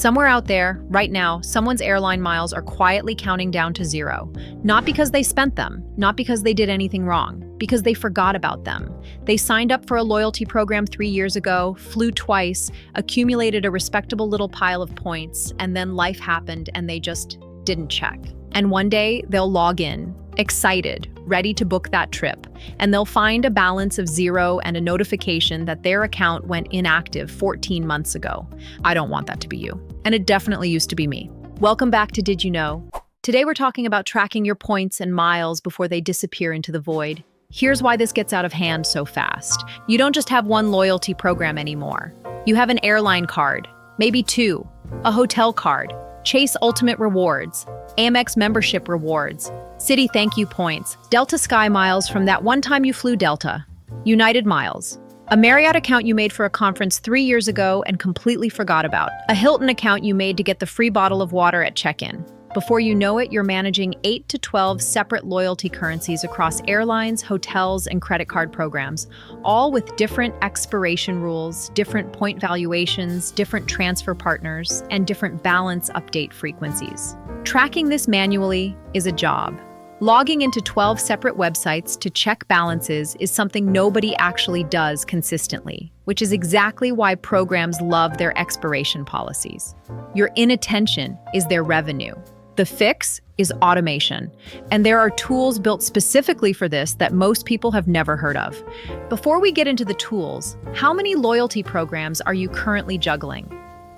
Somewhere out there, right now, someone's airline miles are quietly counting down to zero. Not because they spent them, not because they did anything wrong, because they forgot about them. They signed up for a loyalty program 3 years ago, flew twice, accumulated a respectable little pile of points, and then life happened and they just didn't check. And one day, they'll log in, excited, ready to book that trip, and they'll find a balance of zero and a notification that their account went inactive 14 months ago. I don't want that to be you. And it definitely used to be me. Welcome back to Did You Know? Today we're talking about tracking your points and miles before they disappear into the void. Here's why this gets out of hand so fast. You don't just have one loyalty program anymore. You have an airline card, maybe two, a hotel card, Chase Ultimate Rewards, Amex membership rewards, Citi thank you points, Delta Sky miles from that one time you flew Delta, United miles, a Marriott account you made for a conference 3 years ago and completely forgot about, a Hilton account you made to get the free bottle of water at check-in. Before you know it, you're managing 8 to 12 separate loyalty currencies across airlines, hotels, and credit card programs, all with different expiration rules, different point valuations, different transfer partners, and different balance update frequencies. Tracking this manually is a job. Logging into 12 separate websites to check balances is something nobody actually does consistently, which is exactly why programs love their expiration policies. Your inattention is their revenue. The fix is automation, and there are tools built specifically for this that most people have never heard of. Before we get into the tools, how many loyalty programs are you currently juggling?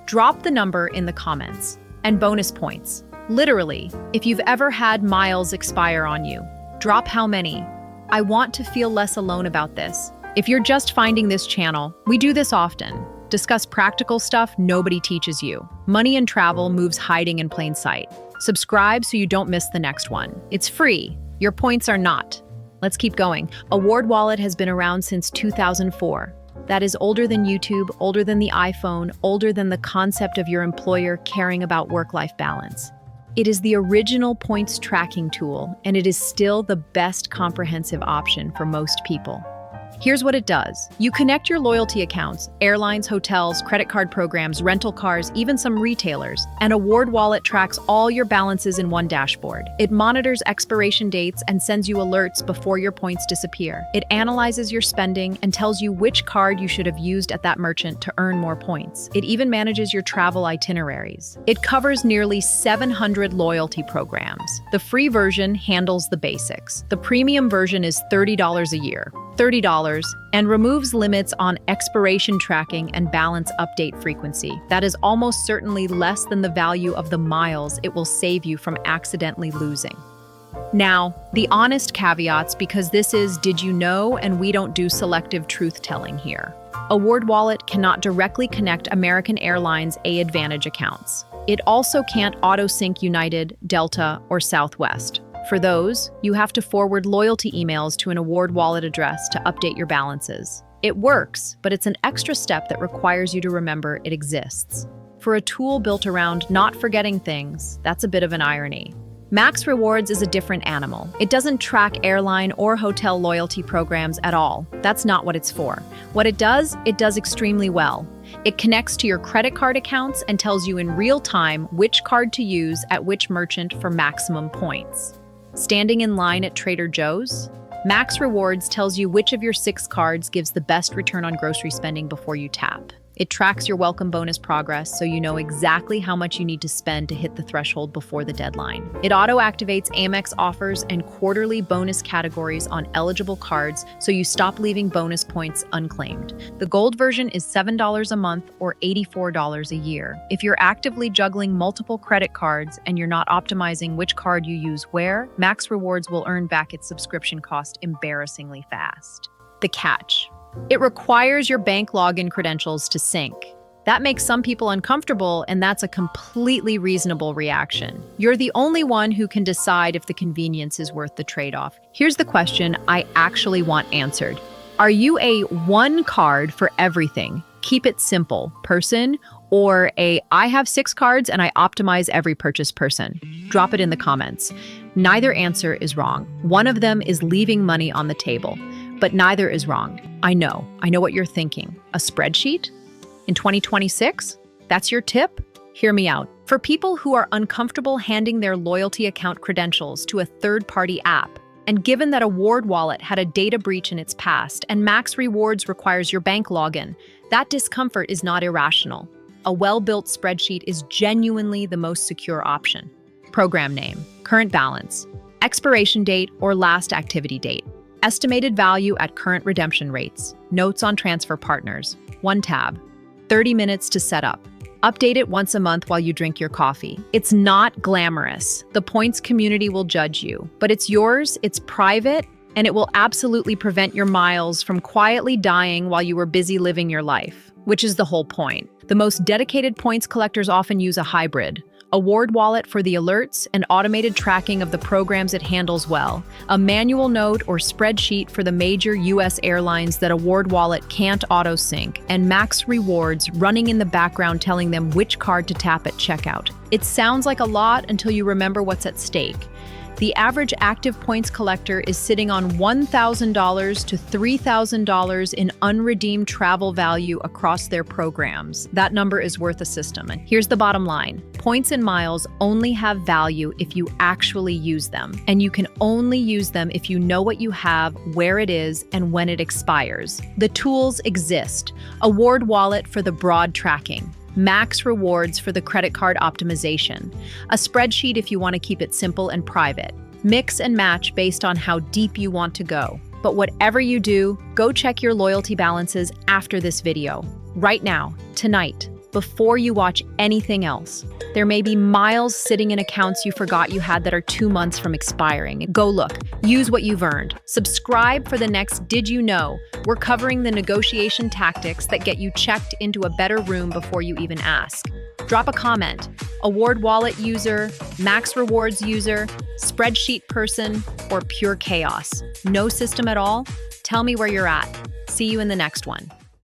Drop the number in the comments. And bonus points. Literally, if you've ever had miles expire on you, drop how many. I want to feel less alone about this. If you're just finding this channel, we do this often. Discuss practical stuff nobody teaches you. Money and travel moves hiding in plain sight. Subscribe so you don't miss the next one. It's free. Your points are not. Let's keep going. Award Wallet has been around since 2004. That is older than YouTube, older than the iPhone, older than the concept of your employer caring about work-life balance. It is the original points tracking tool, and it is still the best comprehensive option for most people. Here's what it does. You connect your loyalty accounts, airlines, hotels, credit card programs, rental cars, even some retailers, and Award Wallet tracks all your balances in one dashboard. It monitors expiration dates and sends you alerts before your points disappear. It analyzes your spending and tells you which card you should have used at that merchant to earn more points. It even manages your travel itineraries. It covers nearly 700 loyalty programs. The free version handles the basics. The premium version is $30 a year. $30, and removes limits on expiration tracking and balance update frequency. That is almost certainly less than the value of the miles it will save you from accidentally losing. Now, the honest caveats, because this is Did You Know, and we don't do selective truth-telling here. Award Wallet cannot directly connect American Airlines AAdvantage accounts. It also can't auto-sync United, Delta, or Southwest. For those, you have to forward loyalty emails to an Award Wallet address to update your balances. It works, but it's an extra step that requires you to remember it exists. For a tool built around not forgetting things, that's a bit of an irony. Max Rewards is a different animal. It doesn't track airline or hotel loyalty programs at all. That's not what it's for. What it does extremely well. It connects to your credit card accounts and tells you in real time which card to use at which merchant for maximum points. Standing in line at Trader Joe's? Max Rewards tells you which of your 6 cards gives the best return on grocery spending before you tap. It tracks your welcome bonus progress so you know exactly how much you need to spend to hit the threshold before the deadline. It auto-activates Amex offers and quarterly bonus categories on eligible cards so you stop leaving bonus points unclaimed. The gold version is $7 a month or $84 a year. If you're actively juggling multiple credit cards and you're not optimizing which card you use where, Max Rewards will earn back its subscription cost embarrassingly fast. The catch. It requires your bank login credentials to sync. That makes some people uncomfortable, and that's a completely reasonable reaction. You're the only one who can decide if the convenience is worth the trade-off. Here's the question I actually want answered. Are you a one card for everything, keep it simple person, or a I have 6 cards and I optimize every purchase person? Drop it in the comments. Neither answer is wrong. One of them is leaving money on the table. But neither is wrong. I know what you're thinking. A spreadsheet? In 2026? That's your tip? Hear me out. For people who are uncomfortable handing their loyalty account credentials to a third-party app, and given that Award Wallet had a data breach in its past and Max Rewards requires your bank login, that discomfort is not irrational. A well-built spreadsheet is genuinely the most secure option. Program name, current balance, expiration date or last activity date, estimated value at current redemption rates, notes on transfer partners, one tab, 30 minutes to set up. Update it once a month while you drink your coffee. It's not glamorous. The points community will judge you, but it's yours, it's private, and it will absolutely prevent your miles from quietly dying while you were busy living your life, which is the whole point. The most dedicated points collectors often use a hybrid. Award Wallet for the alerts and automated tracking of the programs it handles well, a manual note or spreadsheet for the major US airlines that Award Wallet can't auto-sync, and Max Rewards running in the background telling them which card to tap at checkout. It sounds like a lot until you remember what's at stake. The average active points collector is sitting on $1,000 to $3,000 in unredeemed travel value across their programs. That number is worth a system. And here's the bottom line. Points and miles only have value if you actually use them. And you can only use them if you know what you have, where it is, and when it expires. The tools exist. Award Wallet for the broad tracking. Max Rewards for the credit card optimization, a spreadsheet if you want to keep it simple and private. Mix and match based on how deep you want to go. But whatever you do, go check your loyalty balances after this video. Right now, tonight, before you watch anything else. There may be miles sitting in accounts you forgot you had that are 2 months from expiring. Go look. Use what you've earned. Subscribe for the next Did You Know? We're covering the negotiation tactics that get you checked into a better room before you even ask. Drop a comment. Award Wallet user, Max Rewards user, spreadsheet person, or pure chaos. No system at all? Tell me where you're at. See you in the next one.